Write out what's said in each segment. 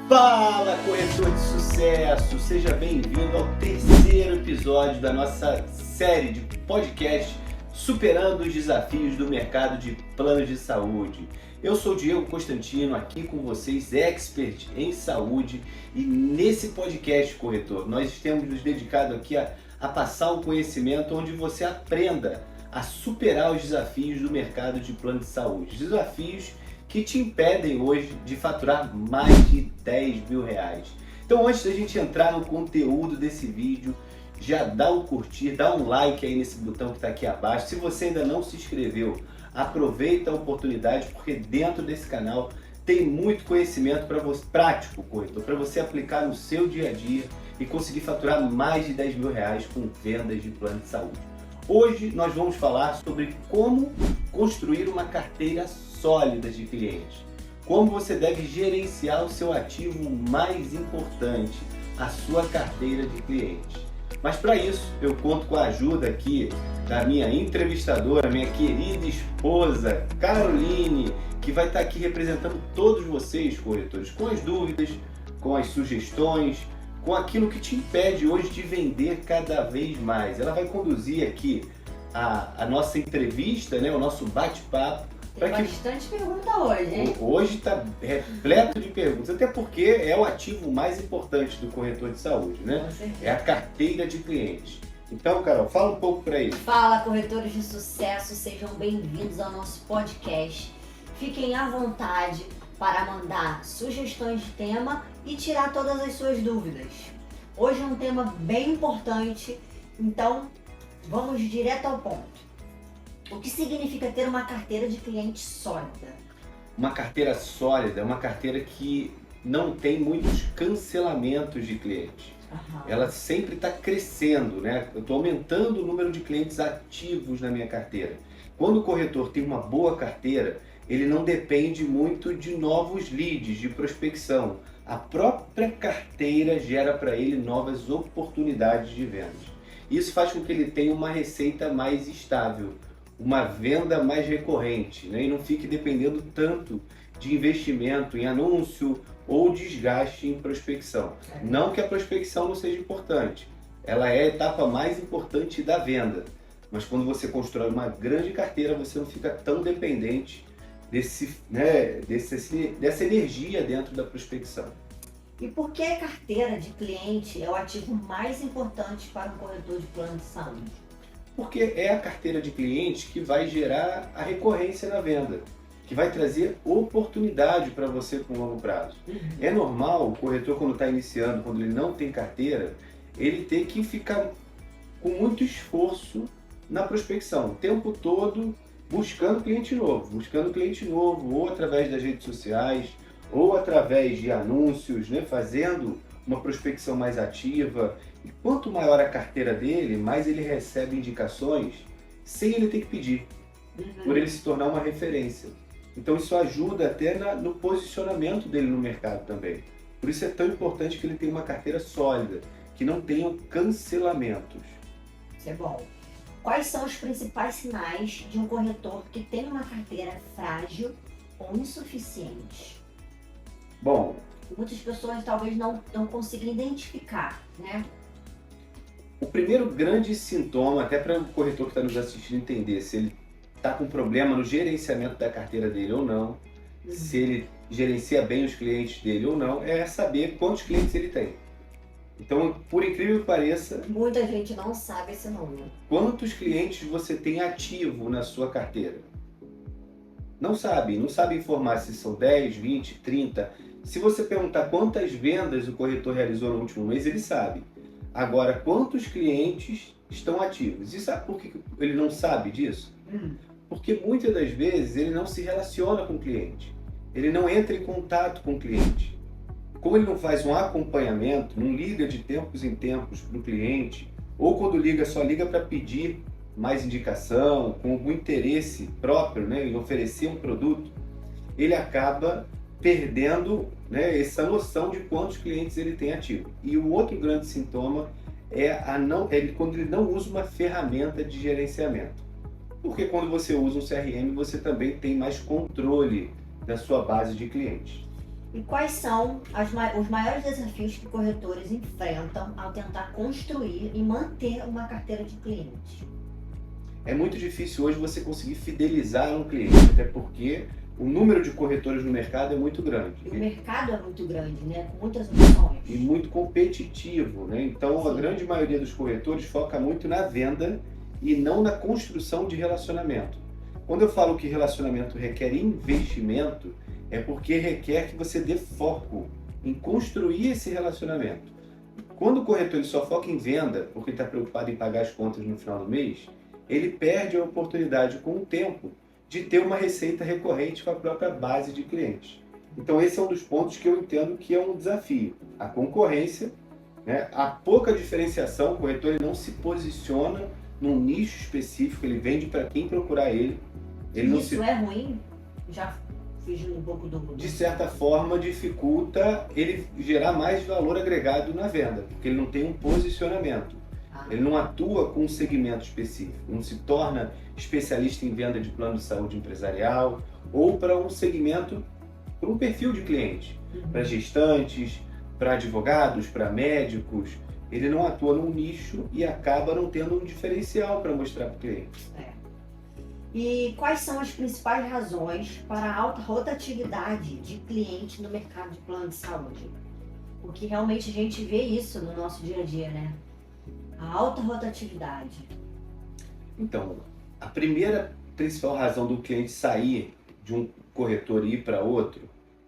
Fala, corretor de sucesso! Seja bem-vindo ao terceiro episódio da nossa série de podcast Superando os Desafios do Mercado de Planos de Saúde. Eu sou Diego Constantino, aqui com vocês, expert em saúde, e nesse podcast, corretor, nós temos nos dedicado aqui a passar um conhecimento onde você aprenda a superar os desafios do mercado de plano de saúde. Desafios que te impedem hoje de faturar mais de 10 mil reais. Então, antes da gente entrar no conteúdo desse vídeo, já dá um curtir, dá um like aí nesse botão que está aqui abaixo. Se você ainda não se inscreveu, aproveita a oportunidade, porque dentro desse canal tem muito conhecimento para você, prático, corretor, para você aplicar no seu dia a dia e conseguir faturar mais de 10 mil reais com vendas de plano de saúde. Hoje nós vamos falar sobre como construir uma carteira sólida de clientes. Como você deve gerenciar o seu ativo mais importante, a sua carteira de clientes. Mas para isso eu conto com a ajuda aqui da minha entrevistadora, minha querida esposa Caroline, que vai estar aqui representando todos vocês, corretores, com as dúvidas, com as sugestões, com aquilo que te impede hoje de vender cada vez mais. Ela vai conduzir aqui a nossa entrevista, né, o nosso bate-papo. Tem bastante pergunta hoje, hein? Hoje está repleto de perguntas, até porque é o ativo mais importante do corretor de saúde, né? Com certeza. É a carteira de clientes. Então, Carol, fala um pouco para ele. Fala, corretores de sucesso, sejam bem-vindos ao nosso podcast. Fiquem à vontade para mandar sugestões de tema e tirar todas as suas dúvidas. Hoje é um tema bem importante, então vamos direto ao ponto. O que significa ter uma carteira de clientes sólida? Uma carteira sólida é uma carteira que não tem muitos cancelamentos de clientes. Ela sempre está crescendo, né? Eu estou aumentando o número de clientes ativos na minha carteira. Quando o corretor tem uma boa carteira, ele não depende muito de novos leads, de prospecção. A própria carteira gera para ele novas oportunidades de vendas. Isso faz com que ele tenha uma receita mais estável, uma venda mais recorrente, né? E não fique dependendo tanto de investimento em anúncio ou desgaste em prospecção. Não que a prospecção não seja importante, ela é a etapa mais importante da venda, mas quando você constrói uma grande carteira, você não fica tão dependente dessa energia dentro da prospecção. E por que a carteira de cliente é o ativo mais importante para um corretor de plano de saúde? Porque é a carteira de clientes que vai gerar a recorrência na venda, que vai trazer oportunidade para você com longo prazo. É normal o corretor, quando está iniciando, quando ele não tem carteira, ele ter que ficar com muito esforço na prospecção, o tempo todo buscando cliente novo, ou através das redes sociais, ou através de anúncios, né, fazendo uma prospecção mais ativa. E quanto maior a carteira dele, mais ele recebe indicações sem ele ter que pedir, por ele se tornar uma referência. Então isso ajuda até no posicionamento dele no mercado também. Por isso é tão importante que ele tenha uma carteira sólida, que não tenham cancelamentos. Isso é bom. Quais são os principais sinais de um corretor que tem uma carteira frágil ou insuficiente? Bom, muitas pessoas talvez não consigam identificar, né? O primeiro grande sintoma, até para o corretor que está nos assistindo entender se ele está com problema no gerenciamento da carteira dele ou não, se ele gerencia bem os clientes dele ou não, é saber quantos clientes ele tem. Então, por incrível que pareça, muita gente não sabe esse número. Quantos clientes você tem ativo na sua carteira? Não sabe informar se são 10, 20, 30. Se você perguntar quantas vendas o corretor realizou no último mês, ele sabe. Agora, quantos clientes estão ativos? E sabe por que ele não sabe disso? Porque muitas das vezes ele não se relaciona com o cliente. Ele não entra em contato com o cliente. Como ele não faz um acompanhamento, não liga de tempos em tempos para o cliente, ou quando liga, só liga para pedir mais indicação, com algum interesse próprio, né, em oferecer um produto, ele acaba perdendo, né, essa noção de quantos clientes ele tem ativo. E o outro grande sintoma é quando ele não usa uma ferramenta de gerenciamento. Porque quando você usa um CRM, você também tem mais controle da sua base de clientes. E quais são os maiores desafios que corretores enfrentam ao tentar construir e manter uma carteira de clientes? É muito difícil hoje você conseguir fidelizar um cliente, até porque o número de corretores no mercado é muito grande. E o mercado é muito grande, né? Com muitas opções. E muito competitivo, né? Então a grande maioria dos corretores foca muito na venda e não na construção de relacionamento. Quando eu falo que relacionamento requer investimento, é porque requer que você dê foco em construir esse relacionamento. Quando o corretor ele só foca em venda, porque está preocupado em pagar as contas no final do mês, ele perde a oportunidade com o tempo de ter uma receita recorrente com a própria base de clientes. Então esse é um dos pontos que eu entendo que é um desafio. A concorrência, né? A pouca diferenciação, o corretor ele não se posiciona num nicho específico, ele vende para quem procurar ele. Isso é ruim? Já fugindo um pouco do... De certa forma dificulta ele gerar mais valor agregado na venda, porque ele não tem um posicionamento. Ele não atua com um segmento específico, não se torna especialista em venda de plano de saúde empresarial ou para um segmento, para um perfil de cliente, para gestantes, para advogados, para médicos. Ele não atua num nicho e acaba não tendo um diferencial para mostrar para o cliente. E quais são as principais razões para a alta rotatividade de cliente no mercado de plano de saúde? Porque realmente a gente vê isso no nosso dia a dia, né? A alta rotatividade. Então, a primeira principal razão do cliente sair de um corretor e ir para outro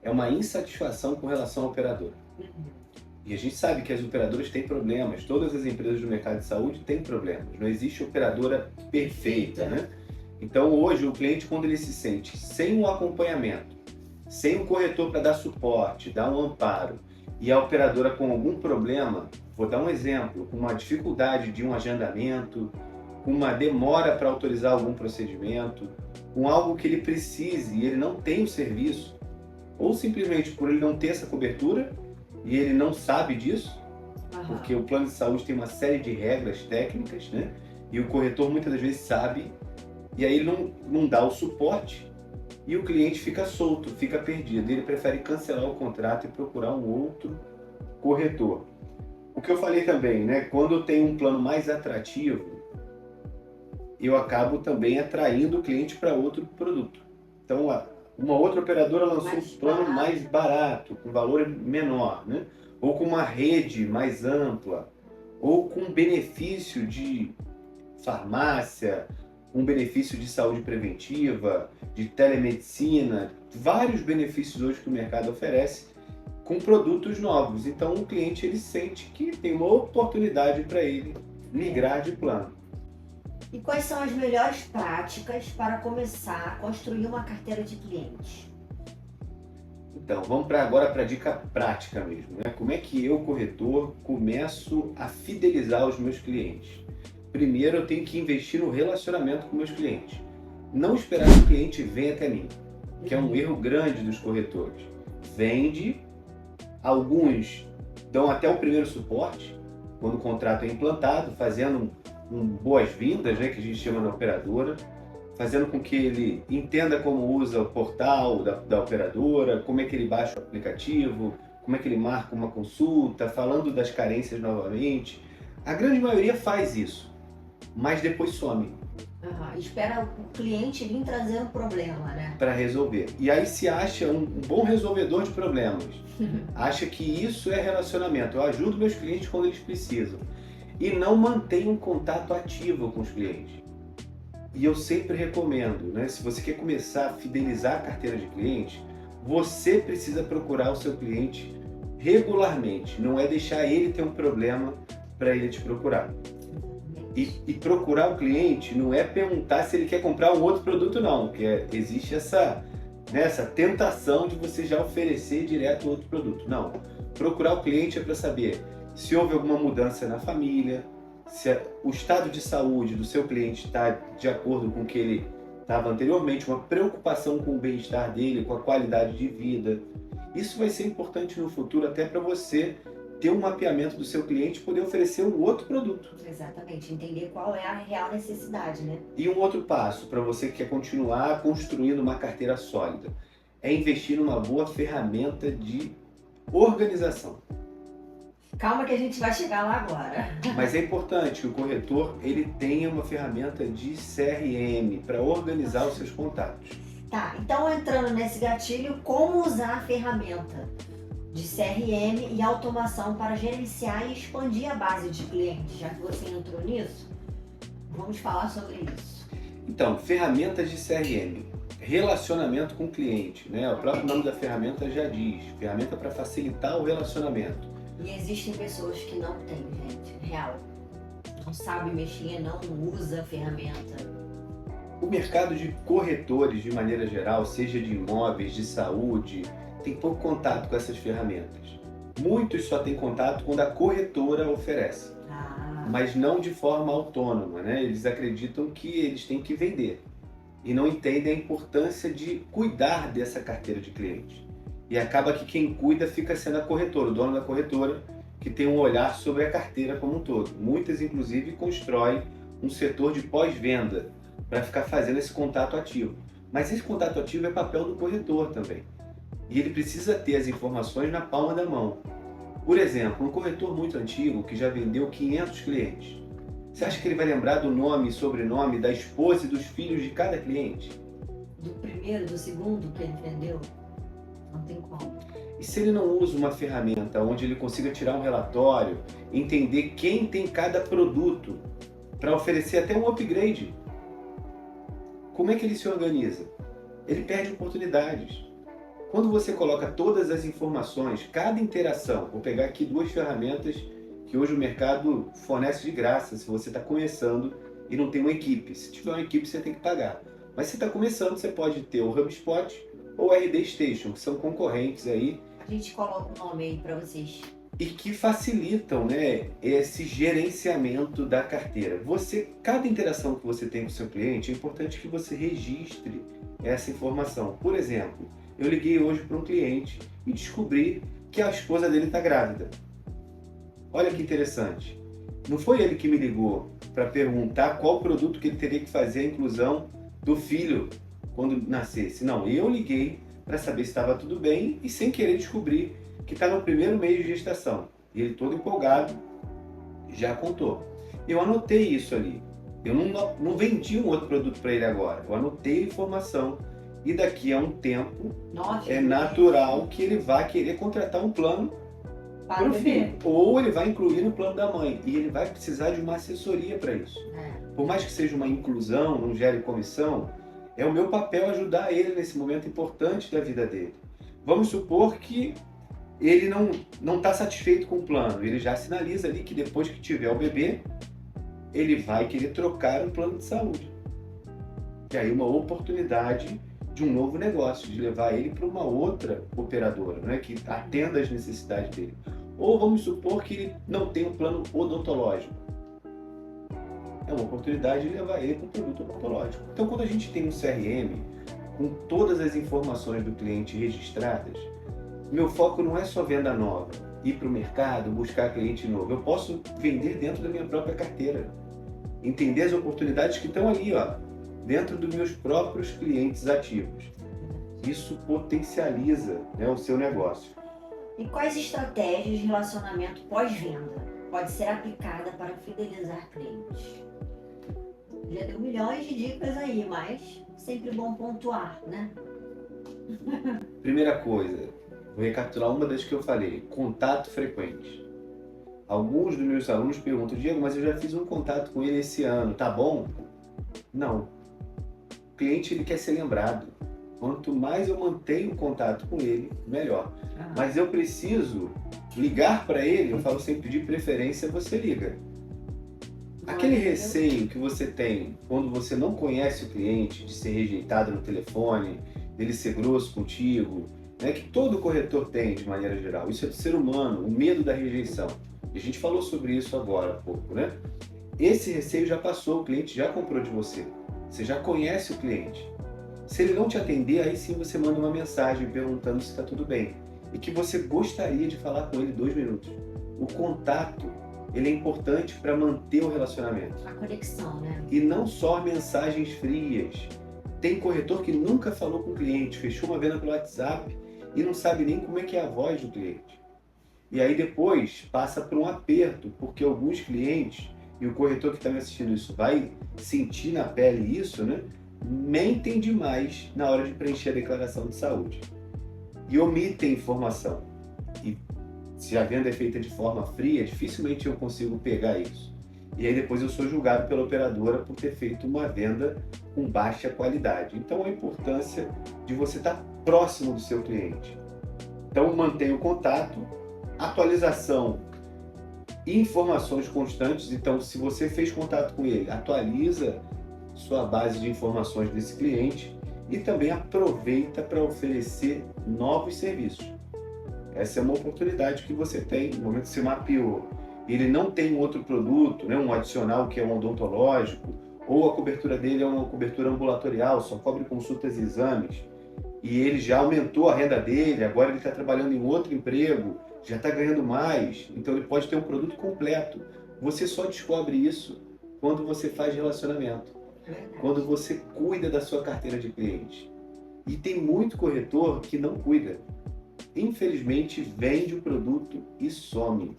é uma insatisfação com relação à operadora. E a gente sabe que as operadoras têm problemas, todas as empresas do mercado de saúde têm problemas, não existe operadora perfeita, né? Então hoje o cliente, quando ele se sente sem um acompanhamento, sem um corretor para dar suporte, dar um amparo, e a operadora com algum problema, vou dar um exemplo, com uma dificuldade de um agendamento, com uma demora para autorizar algum procedimento, com algo que ele precise e ele não tem o serviço, ou simplesmente por ele não ter essa cobertura e ele não sabe disso, porque o plano de saúde tem uma série de regras técnicas, né? E o corretor muitas das vezes sabe, e aí ele não dá o suporte e o cliente fica solto, fica perdido. Ele prefere cancelar o contrato e procurar um outro corretor. O que eu falei também, né? Quando eu tenho um plano mais atrativo, eu acabo também atraindo o cliente para outro produto. Então, uma outra operadora lançou um plano mais barato, com valor menor, né? Ou com uma rede mais ampla, ou com benefício de farmácia, um benefício de saúde preventiva, de telemedicina, vários benefícios hoje que o mercado oferece com produtos novos. Então o cliente ele sente que tem uma oportunidade para ele migrar de plano. E quais são as melhores práticas para começar a construir uma carteira de clientes? Então vamos agora para a dica prática mesmo, né? Como é que eu, corretor, começo a fidelizar os meus clientes? Primeiro eu tenho que investir no relacionamento com meus clientes. Não esperar que o cliente venha até mim, que é um erro grande dos corretores. Vende, alguns dão até o primeiro suporte, quando o contrato é implantado, fazendo boas-vindas, né, que a gente chama na operadora, fazendo com que ele entenda como usa o portal da operadora, como é que ele baixa o aplicativo, como é que ele marca uma consulta, falando das carências novamente. A grande maioria faz isso, mas depois some. Espera o cliente vir trazer um problema, né? Para resolver. E aí se acha um bom resolvedor de problemas. Acha que isso é relacionamento. Eu ajudo meus clientes quando eles precisam. E não mantém um contato ativo com os clientes. E eu sempre recomendo, né? Se você quer começar a fidelizar a carteira de clientes, você precisa procurar o seu cliente regularmente. Não é deixar ele ter um problema para ele te procurar. E procurar o cliente não é perguntar se ele quer comprar um outro produto, não, porque existe essa tentação de você já oferecer direto outro produto. Não, procurar o cliente é para saber se houve alguma mudança na família, se o estado de saúde do seu cliente está de acordo com o que ele estava anteriormente, uma preocupação com o bem-estar dele, com a qualidade de vida. Isso vai ser importante no futuro até para você ter um mapeamento do seu cliente e poder oferecer um outro produto. Exatamente, entender qual é a real necessidade, né? E um outro passo para você que quer continuar construindo uma carteira sólida é investir numa boa ferramenta de organização. Calma que a gente vai chegar lá agora. Mas é importante que o corretor ele tenha uma ferramenta de CRM para organizar os seus contatos. Tá, então entrando nesse gatilho, como usar a ferramenta de CRM e automação para gerenciar e expandir a base de clientes? Já que você entrou nisso, vamos falar sobre isso. Então, ferramentas de CRM, relacionamento com o cliente, né? O próprio nome da ferramenta já diz, ferramenta para facilitar o relacionamento. E existem pessoas que não têm, gente, real. Não sabe mexer, não usa a ferramenta. O mercado de corretores, de maneira geral, seja de imóveis, de saúde, tem pouco contato com essas ferramentas. Muitos só têm contato quando a corretora oferece, mas não de forma autônoma, né? Eles acreditam que eles têm que vender e não entendem a importância de cuidar dessa carteira de clientes. E acaba que quem cuida fica sendo a corretora, o dono da corretora, que tem um olhar sobre a carteira como um todo. Muitas, inclusive, constroem um setor de pós-venda para ficar fazendo esse contato ativo. Mas esse contato ativo é papel do corretor também. E ele precisa ter as informações na palma da mão. Por exemplo, um corretor muito antigo que já vendeu 500 clientes. Você acha que ele vai lembrar do nome e sobrenome da esposa e dos filhos de cada cliente? Do primeiro, do segundo que ele vendeu? Não tem como. E se ele não usa uma ferramenta onde ele consiga tirar um relatório, entender quem tem cada produto, para oferecer até um upgrade, como é que ele se organiza? Ele perde oportunidades. Quando você coloca todas as informações, cada interação, vou pegar aqui 2 ferramentas que hoje o mercado fornece de graça, se você está começando e não tem uma equipe. Se tiver uma equipe, você tem que pagar. Mas se está começando, você pode ter o HubSpot ou o RD Station, que são concorrentes aí. A gente coloca o nome aí para vocês. E que facilitam, né, esse gerenciamento da carteira. Cada interação que você tem com o seu cliente, é importante que você registre essa informação. Por exemplo, eu liguei hoje para um cliente e descobri que a esposa dele está grávida. Olha que interessante. Não foi ele que me ligou para perguntar qual produto que ele teria que fazer a inclusão do filho quando nascesse. Não, eu liguei para saber se estava tudo bem e sem querer descobrir que está no primeiro mês de gestação. E ele todo empolgado já contou. Eu anotei isso ali. Eu não vendi um outro produto para ele agora. Eu anotei a informação e daqui a um tempo é natural que ele vá querer contratar um plano para o filho. Ou ele vai incluir no plano da mãe. E ele vai precisar de uma assessoria para isso. Por mais que seja uma inclusão, não gere comissão, é o meu papel ajudar ele nesse momento importante da vida dele. Vamos supor que ele não está satisfeito com o plano. Ele já sinaliza ali que depois que tiver o bebê, ele vai querer trocar um plano de saúde. E aí uma oportunidade de um novo negócio, de levar ele para uma outra operadora, né, que atenda às necessidades dele. Ou vamos supor que ele não tem um plano odontológico. É uma oportunidade de levar ele para um produto odontológico. Então, quando a gente tem um CRM com todas as informações do cliente registradas, meu foco não é só venda nova, ir para o mercado, buscar cliente novo. Eu posso vender dentro da minha própria carteira, entender as oportunidades que estão ali, ó, dentro dos meus próprios clientes ativos. Isso potencializa, né, o seu negócio. E quais estratégias de relacionamento pós-venda pode ser aplicada para fidelizar clientes? Já deu milhões de dicas aí, mas sempre bom pontuar, né? Primeira coisa, vou recapitular uma das que eu falei, contato frequente. Alguns dos meus alunos perguntam, Diego, mas eu já fiz um contato com ele esse ano, tá bom? Não. O cliente ele quer ser lembrado. Quanto mais eu mantenho o contato com ele, melhor. Mas eu preciso ligar para ele, eu falo sempre, de preferência você liga. Aquele receio que você tem quando você não conhece o cliente, de ser rejeitado no telefone, dele ser grosso contigo, né, que todo corretor tem de maneira geral. Isso é do ser humano, o medo da rejeição. E a gente falou sobre isso agora há pouco, né? Esse receio já passou, o cliente já comprou de você. Você já conhece o cliente. Se ele não te atender, aí sim você manda uma mensagem perguntando se está tudo bem. E que você gostaria de falar com ele 2 minutos. O contato, ele é importante para manter o relacionamento. A conexão, né? E não só mensagens frias. Tem corretor que nunca falou com o cliente, fechou uma venda pelo WhatsApp e não sabe nem como é que é a voz do cliente. E aí depois passa por um aperto, porque alguns clientes, e o corretor que está me assistindo isso vai sentir na pele isso, né? Mentem demais na hora de preencher a declaração de saúde. E omitem informação. E se a venda é feita de forma fria, dificilmente eu consigo pegar isso. E aí depois eu sou julgado pela operadora por ter feito uma venda com baixa qualidade. Então a importância de você estar próximo do seu cliente. Então mantenha o contato, atualização e informações constantes. Então se você fez contato com ele, atualiza sua base de informações desse cliente e também aproveita para oferecer novos serviços. Essa é uma oportunidade que você tem no momento que você mapeou. Ele não tem um outro produto, né, um adicional que é um odontológico, ou a cobertura dele é uma cobertura ambulatorial, só cobre consultas e exames, e ele já aumentou a renda dele, agora ele está trabalhando em outro emprego, já está ganhando mais, então ele pode ter um produto completo. Você só descobre isso quando você faz relacionamento, quando você cuida da sua carteira de clientes. E tem muito corretor que não cuida. Infelizmente, vende o produto e some.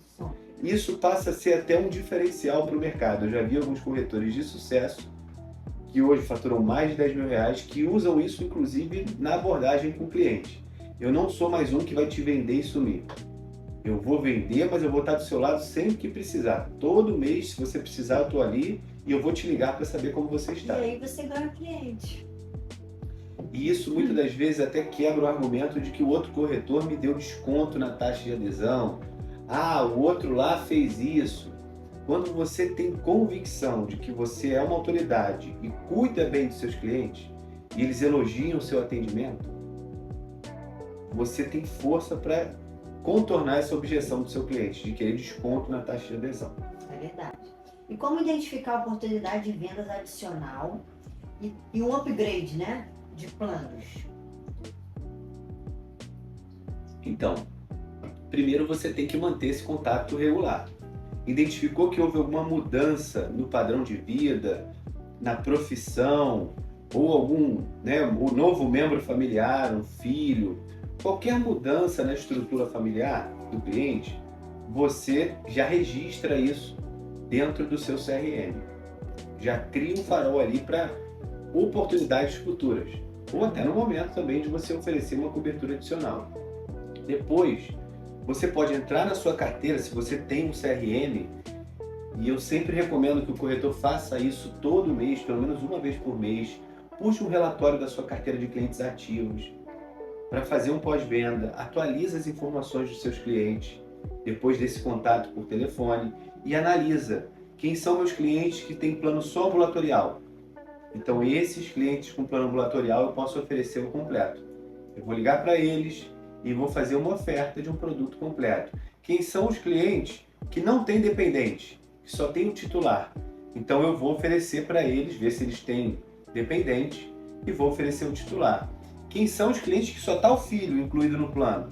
Isso passa a ser até um diferencial para o mercado. Eu já vi alguns corretores de sucesso que hoje faturam mais de 10 mil reais, que usam isso inclusive na abordagem com o cliente. Eu não sou mais um que vai te vender e sumir. Eu vou vender, mas eu vou estar do seu lado sempre que precisar. Todo mês, se você precisar, eu estou ali e eu vou te ligar para saber como você está. E aí você ganha cliente. E isso muitas das vezes até quebra o argumento de que o outro corretor me deu desconto na taxa de adesão. Ah, o outro lá fez isso. Quando você tem convicção de que você é uma autoridade e cuida bem dos seus clientes, e eles elogiam o seu atendimento, você tem força para contornar essa objeção do seu cliente, de querer desconto na taxa de adesão. É verdade. E como identificar a oportunidade de vendas adicional e um upgrade, né, de planos? Então, primeiro você tem que manter esse contato regular. Identificou que houve alguma mudança no padrão de vida, na profissão, ou algum, um novo membro familiar, um filho, qualquer mudança na estrutura familiar do cliente, você já registra isso dentro do seu CRM. Já cria um farol ali para oportunidades futuras, ou até no momento também de você oferecer uma cobertura adicional. Depois, você pode entrar na sua carteira, se você tem um CRM, e eu sempre recomendo que o corretor faça isso todo mês, pelo menos uma vez por mês, puxe um relatório da sua carteira de clientes ativos, para fazer um pós-venda, atualiza as informações dos seus clientes, depois desse contato por telefone, e analisa quem são meus clientes que têm plano só ambulatorial. Então esses clientes com plano ambulatorial eu posso oferecer o completo. Eu vou ligar para eles e vou fazer uma oferta de um produto completo. Quem são os clientes que não têm dependente, que só tem o titular? Então eu vou oferecer para eles, ver se eles têm dependente e vou oferecer o titular. Quem são os clientes que só está o filho incluído no plano?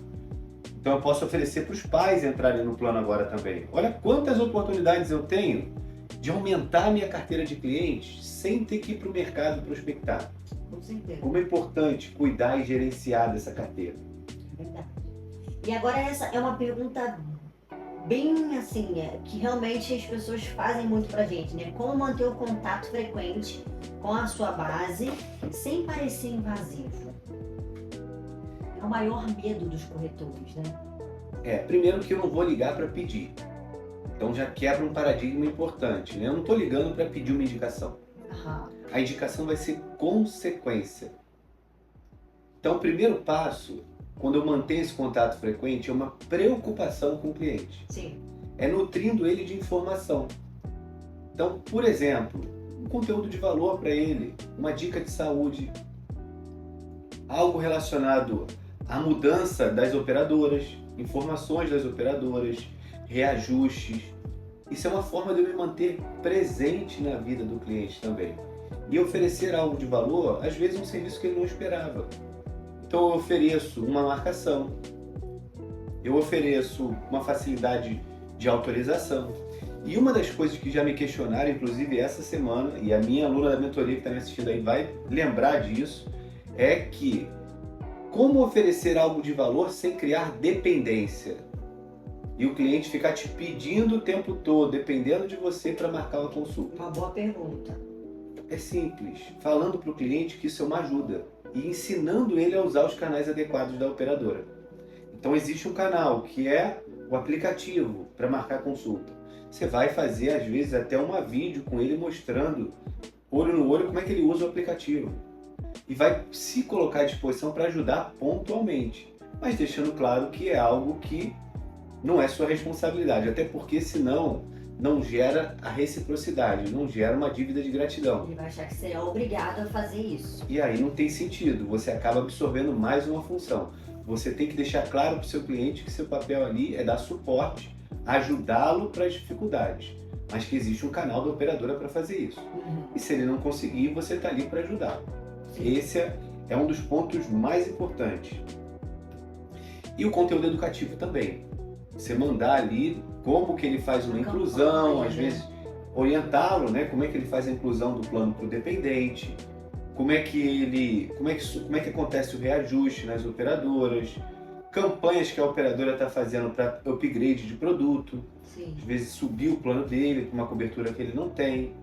Então eu posso oferecer para os pais entrarem no plano agora também. Olha quantas oportunidades eu tenho de aumentar a minha carteira de clientes sem ter que ir para o mercado prospectar. Com certeza. Como é importante cuidar e gerenciar dessa carteira. Verdade. E agora essa é uma pergunta bem assim, que realmente as pessoas fazem muito pra gente, né? Como manter o contato frequente com a sua base sem parecer invasivo? É o maior medo dos corretores, né? Primeiro que eu não vou ligar para pedir. Então já quebra um paradigma importante, né? Eu não estou ligando para pedir uma indicação. Aham. A indicação vai ser consequência. Então o primeiro passo, quando eu mantenho esse contato frequente, é uma preocupação com o cliente. Sim. É nutrindo ele de informação. Então, por exemplo, um conteúdo de valor para ele, uma dica de saúde, algo relacionado à mudança das operadoras, informações das operadoras, reajustes. Isso é uma forma de eu me manter presente na vida do cliente também. E oferecer algo de valor, às vezes um serviço que ele não esperava. Então eu ofereço uma marcação, eu ofereço uma facilidade de autorização. E uma das coisas que já me questionaram, inclusive essa semana, e a minha aluna da mentoria que está me assistindo aí vai lembrar disso, é que como oferecer algo de valor sem criar dependência? E o cliente ficar te pedindo o tempo todo, dependendo de você para marcar uma consulta. Uma boa pergunta. É simples, falando para o cliente que isso é uma ajuda e ensinando ele a usar os canais adequados da operadora. Então existe um canal que é o aplicativo para marcar consulta. Você vai fazer às vezes até uma vídeo com ele mostrando olho no olho como é que ele usa o aplicativo. E vai se colocar à disposição para ajudar pontualmente, mas deixando claro que é algo que não é sua responsabilidade, até porque senão não gera a reciprocidade, não gera uma dívida de gratidão. Ele vai achar que você é obrigado a fazer isso. E aí não tem sentido, você acaba absorvendo mais uma função. Você tem que deixar claro para o seu cliente que seu papel ali é dar suporte, ajudá-lo para as dificuldades, mas que existe um canal da operadora para fazer isso. E se ele não conseguir, você está ali para ajudá-lo. Esse é um dos pontos mais importantes. E o conteúdo educativo também. Você mandar ali como que ele faz uma inclusão, às vezes orientá-lo, né? Como é que ele faz a inclusão do plano para o dependente, como é que acontece o reajuste nas operadoras, campanhas que a operadora está fazendo para upgrade de produto, Sim. Às vezes subir o plano dele com uma cobertura que ele não tem.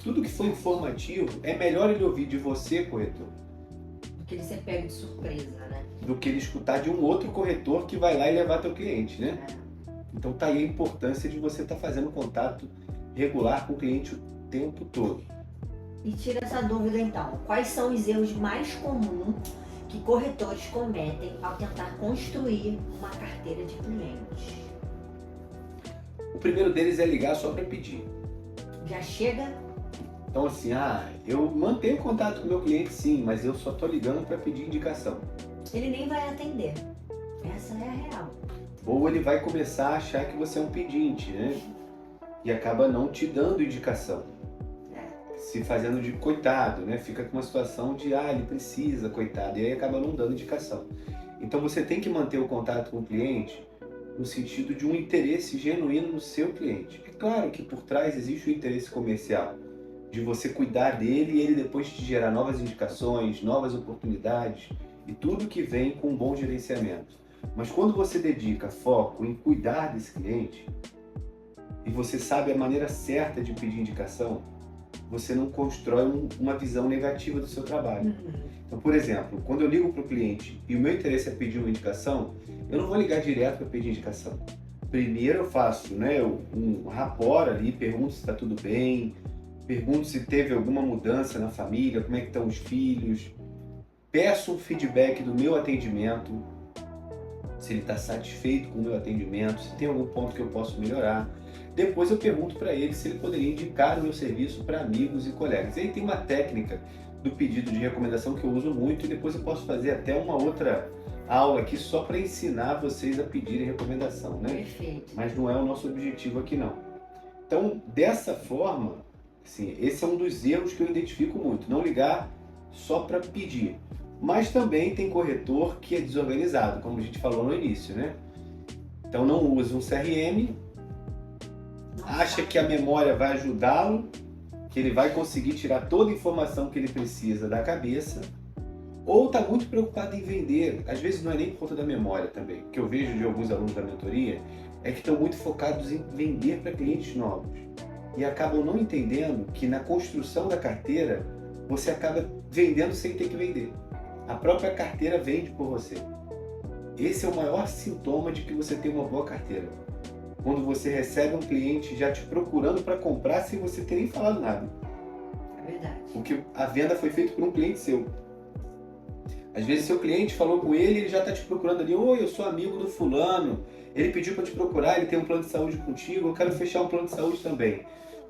Tudo que for informativo, é melhor ele ouvir de você, corretor, Porque ele ser pego de surpresa, né? do que ele escutar de um outro corretor que vai lá e levar teu cliente, né? Então tá aí a importância de você estar fazendo contato regular com o cliente o tempo todo. E tira essa dúvida então, quais são os erros mais comuns que corretores cometem ao tentar construir uma carteira de clientes? O primeiro deles é ligar só para pedir. Já chega? Então assim, eu mantenho contato com o meu cliente sim, mas eu só tô ligando para pedir indicação. Ele nem vai atender. Essa é a real. Ou ele vai começar a achar que você é um pedinte, né? E acaba não te dando indicação. Se fazendo de coitado, né? Fica com uma situação de, ele precisa, coitado, e aí acaba não dando indicação. Então você tem que manter o contato com o cliente no sentido de um interesse genuíno no seu cliente. É claro que por trás existe o interesse comercial, de você cuidar dele e ele depois te gerar novas indicações, novas oportunidades e tudo que vem com um bom gerenciamento. Mas quando você dedica foco em cuidar desse cliente e você sabe a maneira certa de pedir indicação, você não constrói uma visão negativa do seu trabalho. Então, por exemplo, quando eu ligo para o cliente e o meu interesse é pedir uma indicação, eu não vou ligar direto para pedir indicação. Primeiro eu faço, né, um rapport ali, pergunto se está tudo bem, pergunto se teve alguma mudança na família, como é que estão os filhos, peço um feedback do meu atendimento, se ele está satisfeito com o meu atendimento, se tem algum ponto que eu posso melhorar. Depois eu pergunto para ele se ele poderia indicar o meu serviço para amigos e colegas. E aí tem uma técnica do pedido de recomendação que eu uso muito e depois eu posso fazer até uma outra aula aqui só para ensinar vocês a pedirem recomendação, né? Perfeito. Mas não é o nosso objetivo aqui não. Então, dessa forma, assim, esse é um dos erros que eu identifico muito, não ligar só para pedir. Mas também tem corretor que é desorganizado, como a gente falou no início, né? Então não usa um CRM, acha que a memória vai ajudá-lo, que ele vai conseguir tirar toda a informação que ele precisa da cabeça, ou está muito preocupado em vender. Às vezes não é nem por conta da memória também. O que eu vejo de alguns alunos da mentoria é que estão muito focados em vender para clientes novos e acabam não entendendo que na construção da carteira você acaba vendendo sem ter que vender. A própria carteira vende por você. Esse é o maior sintoma de que você tem uma boa carteira. Quando você recebe um cliente já te procurando para comprar sem você ter nem falado nada. É verdade. Porque a venda foi feita por um cliente seu. Às vezes seu cliente falou com ele já está te procurando ali. Oi, eu sou amigo do fulano. Ele pediu para te procurar, ele tem um plano de saúde contigo, eu quero fechar um plano de saúde também.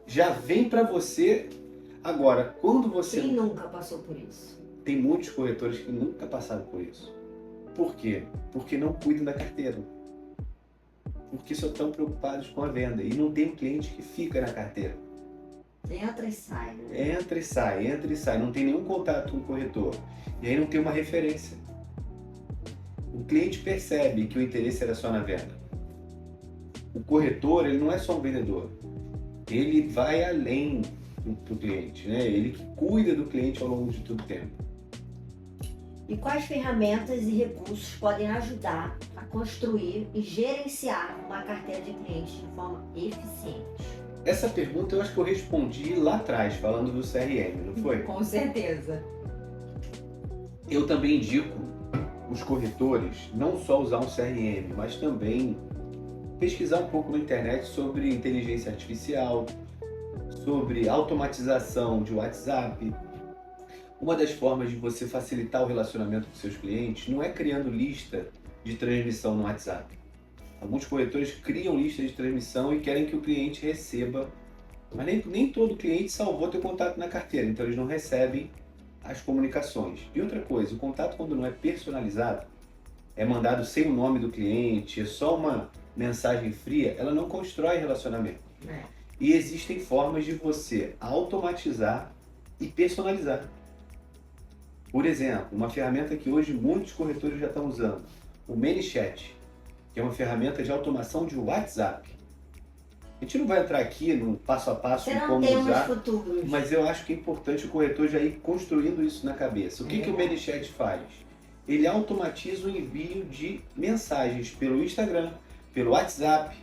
Já vem para você. Agora, quando você... Quem nunca passou por isso? Tem muitos corretores que nunca passaram por isso. Por quê? Porque não cuidam da carteira. Porque só estão preocupados com a venda. E não tem um cliente que fica na carteira. Entra e sai, né? Entra e sai. Não tem nenhum contato com o corretor. E aí não tem uma referência. O cliente percebe que o interesse era só na venda. O corretor, ele não é só um vendedor. ele vai além do cliente, né? Ele que cuida do cliente ao longo de todo o tempo. E quais ferramentas e recursos podem ajudar a construir e gerenciar uma carteira de clientes de forma eficiente? Essa pergunta eu acho que eu respondi lá atrás, falando do CRM, não foi? Com certeza. Eu também indico os corretores não só usar um CRM, mas também pesquisar um pouco na internet sobre inteligência artificial, sobre automatização de WhatsApp. Uma das formas de você facilitar o relacionamento com seus clientes não é criando lista de transmissão no WhatsApp. Alguns corretores criam lista de transmissão e querem que o cliente receba, mas nem todo cliente salvou teu contato na carteira, então eles não recebem as comunicações. E outra coisa, o contato quando não é personalizado, é mandado sem o nome do cliente, é só uma mensagem fria, ela não constrói relacionamento. E existem formas de você automatizar e personalizar. Por exemplo, uma ferramenta que hoje muitos corretores já estão usando, o ManyChat, que é uma ferramenta de automação de WhatsApp. A gente não vai entrar aqui no passo a passo de como usar, futuros. mas eu acho que é importante o corretor já ir construindo isso na cabeça. O que o ManyChat faz? Ele automatiza o envio de mensagens pelo Instagram, pelo WhatsApp,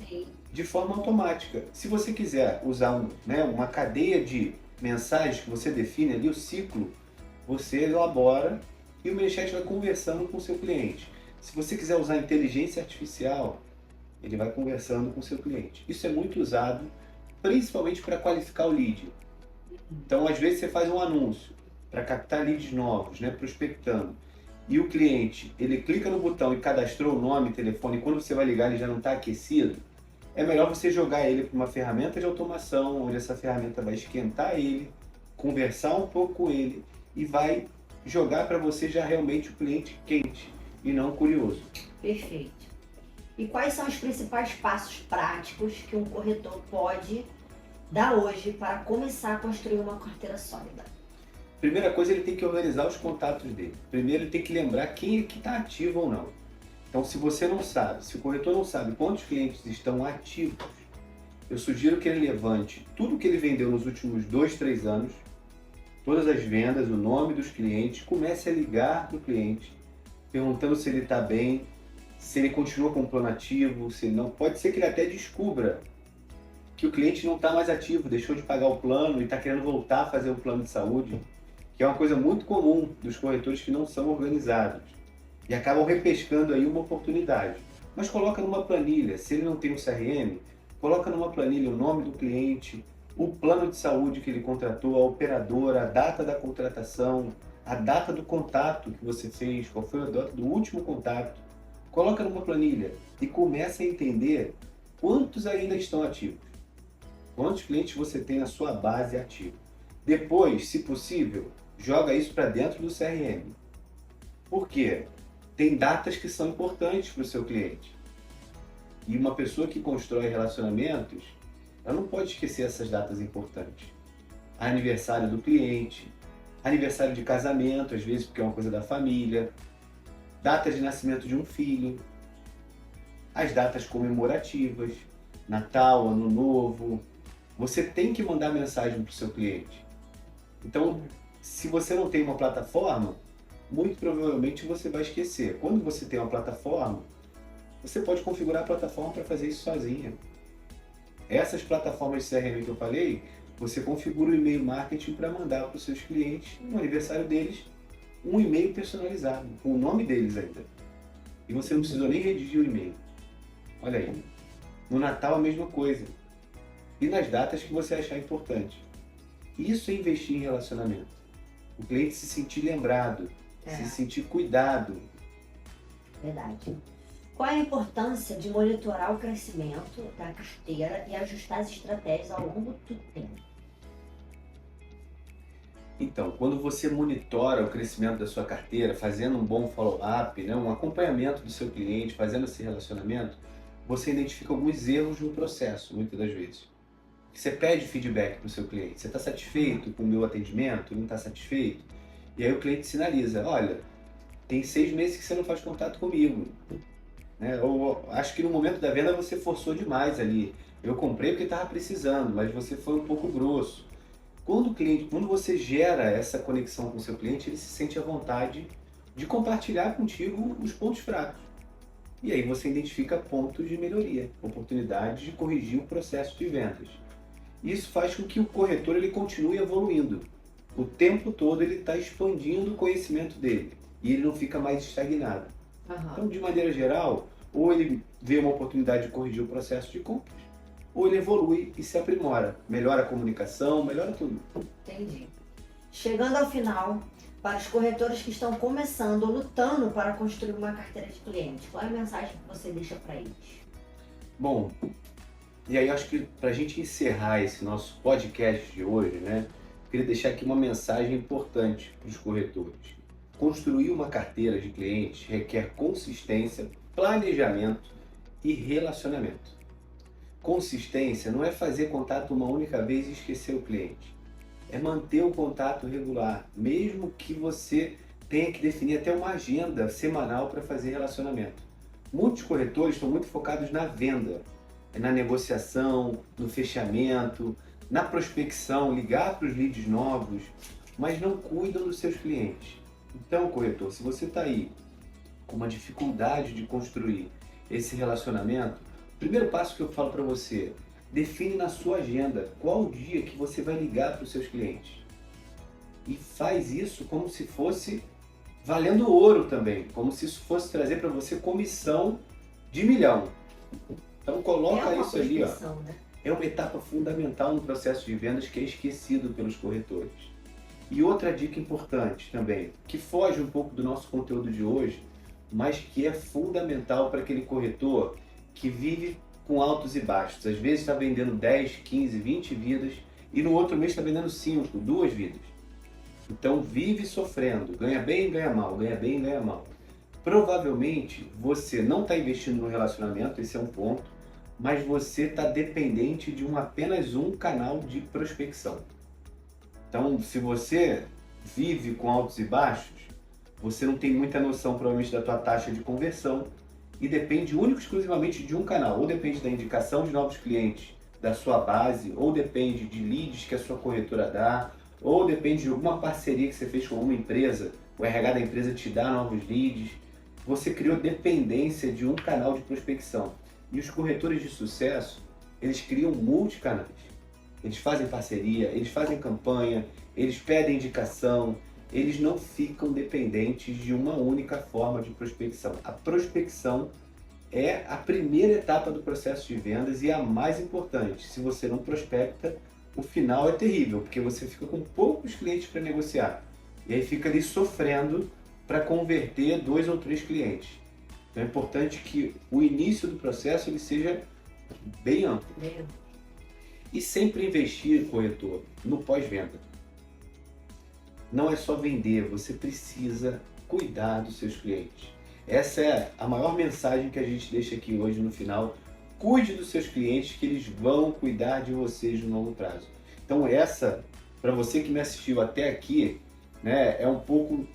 Sim. de forma automática. Se você quiser usar uma cadeia de mensagens que você define ali, o ciclo, você elabora e o ManyChat vai conversando com o seu cliente. Se você quiser usar inteligência artificial, ele vai conversando com o seu cliente. Isso é muito usado, principalmente para qualificar o lead. Então, às vezes, você faz um anúncio para captar leads novos, prospectando. E o cliente, ele clica no botão e cadastrou o nome, telefone, e quando você vai ligar ele já não está aquecido, é melhor você jogar ele para uma ferramenta de automação, onde essa ferramenta vai esquentar ele, conversar um pouco com ele e vai jogar para você já realmente o cliente quente e não curioso. Perfeito. E quais são os principais passos práticos que um corretor pode dar hoje para começar a construir uma carteira sólida? Primeira coisa, ele tem que organizar os contatos dele. Primeiro, ele tem que lembrar quem é que está ativo ou não. Então, se você não sabe, se o corretor não sabe quantos clientes estão ativos, eu sugiro que ele levante tudo que ele vendeu nos últimos 2, 3 anos, todas as vendas, o nome dos clientes, comece a ligar para o cliente, perguntando se ele está bem, se ele continua com o plano ativo, se não. Pode ser que ele até descubra que o cliente não está mais ativo, deixou de pagar o plano e está querendo voltar a fazer o plano de saúde, que é uma coisa muito comum dos corretores que não são organizados e acabam repescando aí uma oportunidade. Mas coloca numa planilha, se ele não tem um CRM, coloca numa planilha o nome do cliente, o plano de saúde que ele contratou, a operadora, a data da contratação, a data do contato que você fez, qual foi a data do último contato. Coloca numa planilha e começa a entender quantos ainda estão ativos. Quantos clientes você tem na sua base ativa. Depois, se possível, joga isso para dentro do CRM. Por quê? Tem datas que são importantes para o seu cliente. E uma pessoa que constrói relacionamentos, ela não pode esquecer essas datas importantes. Aniversário do cliente, aniversário de casamento, às vezes porque é uma coisa da família, data de nascimento de um filho, as datas comemorativas, Natal, Ano Novo. Você tem que mandar mensagem para o seu cliente. Então, se você não tem uma plataforma, muito provavelmente você vai esquecer. Quando você tem uma plataforma, você pode configurar a plataforma para fazer isso sozinha. Essas plataformas de CRM que eu falei, você configura o e-mail marketing para mandar para os seus clientes, no aniversário deles, um e-mail personalizado, com o nome deles ainda. E você não precisou nem redigir o e-mail. Olha aí. No Natal a mesma coisa. E nas datas que você achar importante. Isso é investir em relacionamento. O cliente se sentir lembrado, se sentir cuidado. Verdade. Qual é a importância de monitorar o crescimento da carteira e ajustar as estratégias ao longo do tempo? Então, quando você monitora o crescimento da sua carteira, fazendo um bom follow-up, um acompanhamento do seu cliente, fazendo esse relacionamento, você identifica alguns erros no processo, muitas das vezes. Você pede feedback para o seu cliente. Você está satisfeito com o meu atendimento? Não está satisfeito? E aí o cliente sinaliza, olha, tem 6 meses que você não faz contato comigo. Ou acho que no momento da venda você forçou demais ali. Eu comprei porque estava precisando, mas você foi um pouco grosso. Quando você gera essa conexão com o seu cliente, ele se sente à vontade de compartilhar contigo os pontos fracos. E aí você identifica pontos de melhoria, oportunidades de corrigir o processo de vendas. Isso faz com que o corretor ele continue evoluindo. O tempo todo ele está expandindo o conhecimento dele e ele não fica mais estagnado. Então, de maneira geral, ou ele vê uma oportunidade de corrigir o processo de compras, ou ele evolui e se aprimora, melhora a comunicação, melhora tudo. Entendi. Chegando ao final, para os corretores que estão começando ou lutando para construir uma carteira de clientes, qual é a mensagem que você deixa para eles? Bom, e aí acho que para a gente encerrar esse nosso podcast de hoje, né, eu queria deixar aqui uma mensagem importante para os corretores. Construir uma carteira de clientes requer consistência, planejamento e relacionamento. Consistência não é fazer contato uma única vez e esquecer o cliente. É manter o contato regular, mesmo que você tenha que definir até uma agenda semanal para fazer relacionamento. Muitos corretores estão muito focados na venda, na negociação, no fechamento, na prospecção, ligar para os leads novos, mas não cuidam dos seus clientes. Então, corretor, se você está aí com uma dificuldade de construir esse relacionamento, o primeiro passo que eu falo para você, define na sua agenda qual o dia que você vai ligar para os seus clientes. E faz isso como se fosse valendo ouro também, como se isso fosse trazer para você comissão de $1 milhão. Então coloca isso ali, ó. Né? É uma etapa fundamental no processo de vendas que é esquecido pelos corretores. E outra dica importante também, que foge um pouco do nosso conteúdo de hoje, mas que é fundamental para aquele corretor que vive com altos e baixos. Às vezes está vendendo 10, 15, 20 vidas e no outro mês está vendendo 5, 2 vidas. Então vive sofrendo, ganha bem, ganha mal, ganha bem, ganha mal. Provavelmente você não está investindo no relacionamento, esse é um ponto, mas você está dependente de apenas um canal de prospecção. Então, se você vive com altos e baixos, você não tem muita noção provavelmente da tua taxa de conversão e depende único e exclusivamente de um canal. Ou depende da indicação de novos clientes da sua base, ou depende de leads que a sua corretora dá, ou depende de alguma parceria que você fez com uma empresa, o RH da empresa te dá novos leads. Você criou dependência de um canal de prospecção. E os corretores de sucesso, eles criam multicanais. Eles fazem parceria, eles fazem campanha, eles pedem indicação, eles não ficam dependentes de uma única forma de prospecção. A prospecção é a primeira etapa do processo de vendas e a mais importante. Se você não prospecta, o final é terrível, porque você fica com poucos clientes para negociar. E aí fica ali sofrendo para converter 2 ou 3 clientes. Então é importante que o início do processo ele seja bem amplo. E sempre investir, corretor, no pós-venda. Não é só vender, você precisa cuidar dos seus clientes. Essa é a maior mensagem que a gente deixa aqui hoje no final. Cuide dos seus clientes, que eles vão cuidar de vocês no longo prazo. Então essa, para você que me assistiu até aqui, né, é um pouco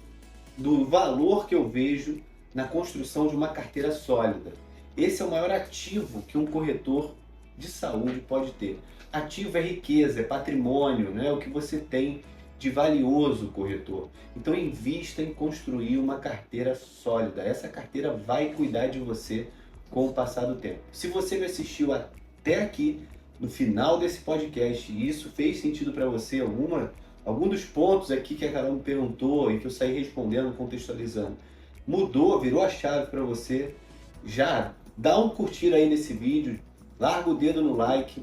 do valor que eu vejo na construção de uma carteira sólida. Esse é o maior ativo que um corretor de saúde pode ter. Ativo é riqueza, é patrimônio, né? É o que você tem de valioso, corretor. Então invista em construir uma carteira sólida. Essa carteira vai cuidar de você com o passar do tempo. Se você me assistiu até aqui, no final desse podcast, e isso fez sentido para você, algum dos pontos aqui que a Carol me perguntou e que eu saí respondendo, contextualizando, mudou, virou a chave para você, já dá um curtir aí nesse vídeo, larga o dedo no like,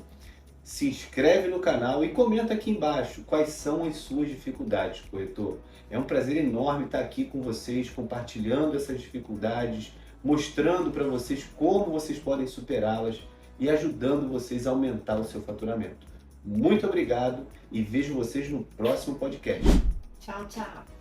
se inscreve no canal e comenta aqui embaixo quais são as suas dificuldades, corretor. É um prazer enorme estar aqui com vocês, compartilhando essas dificuldades, mostrando para vocês como vocês podem superá-las e ajudando vocês a aumentar o seu faturamento. Muito obrigado e vejo vocês no próximo podcast. Tchau, tchau.